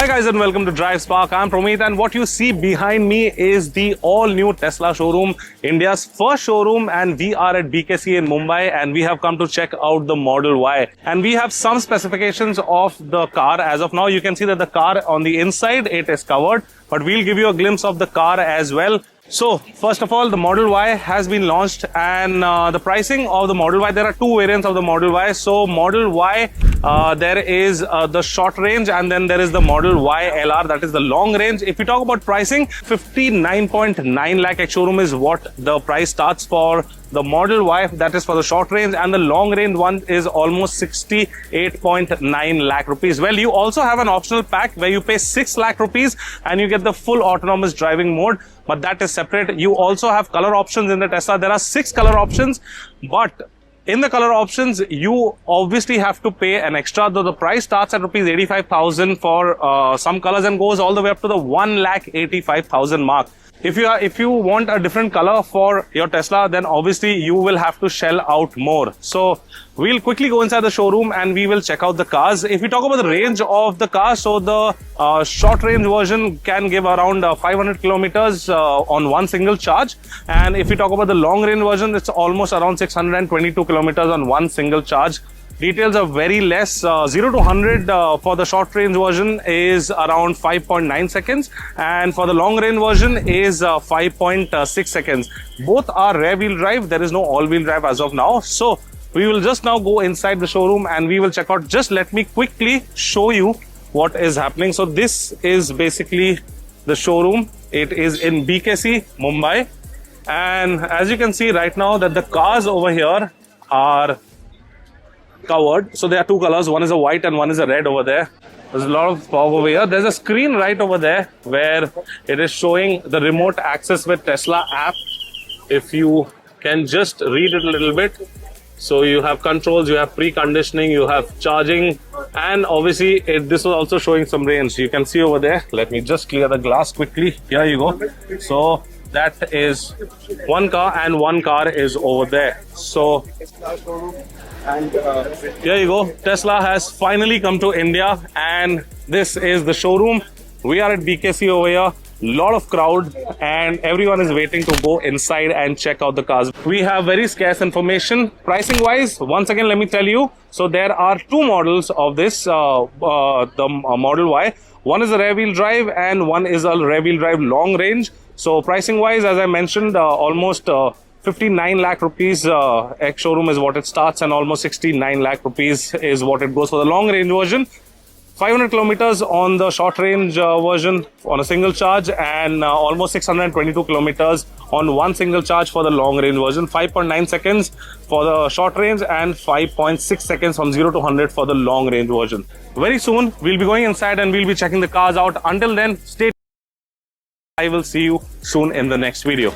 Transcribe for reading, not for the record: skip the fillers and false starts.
guys and welcome to Drive Spark. I'm Promeet and what you see behind me is the all-new Tesla showroom, India's first showroom, and we are at BKC in Mumbai and we have come to check out the Model Y. And we have some specifications of the car. As of now, you can see that the car on the inside, it is covered, but we'll give you a glimpse of the car as well. So, first of all, the Model Y has been launched and the pricing of the Model Y, there are two variants of the Model Y. So, Model Y, there is the short range and then there is the Model Y LR, that is the long range. If we talk about pricing, 59.9 lakh ex-showroom is what the price starts for the Model Y, that is for the short range, and the long range one is almost 68.9 lakh rupees. Well, you also have an optional pack where you pay 6 lakh rupees and you get the full autonomous driving mode, but that is separate. You also have color options in the Tesla. There are 6 color options, but in the color options, you obviously have to pay an extra, though the price starts at rupees 85,000 for some colors and goes all the way up to the 1,85,000 mark. If you want a different color for your Tesla, then obviously you will have to shell out more. So we'll quickly go inside the showroom and we will check out the cars. If we talk about the range of the car, so the short range version can give around 500 kilometers on one single charge. And if we talk about the long range version, it's almost around 622 kilometers on one single charge. Details are very less. 0 to 100 for the short range version is around 5.9 seconds and for the long range version is 5.6 seconds. Both are rear wheel drive. There is no all wheel drive as of now. So we will just now go inside the showroom and we will check out. Just let me quickly show you what is happening. So this is basically the showroom. It is in BKC, Mumbai. And as you can see right now that the cars over here are covered. So there are two colors, one is a white and one is a red over there. There's a lot of fog over here. There's a screen right over there where it is showing the remote access with Tesla app. If you can just read it a little bit. So you have controls, you have preconditioning, you have charging, and obviously this is also showing some range. You can see over there. Let me just clear the glass quickly. Here you go. So that is one car and one car is over there. So and here you go. Tesla has finally come to India and this is the showroom. We are at BKC over here. Lot of crowd and everyone is waiting to go inside and check out the cars. We have very scarce information. Pricing wise, once again, let me tell you. So there are two models of this, the Model Y. One is a rear wheel drive and one is a rear wheel drive long range. So pricing wise, as I mentioned, almost 59 lakh rupees ex-showroom is what it starts and almost 69 lakh rupees is what it goes for the long range version. 500 kilometers on the short range version on a single charge and almost 622 kilometers on one single charge for the long range version. 5.9 seconds for the short range and 5.6 seconds from 0 to 100 for the long range version. Very soon, we'll be going inside and we'll be checking the cars out. Until then, stay tuned. I will see you soon in the next video.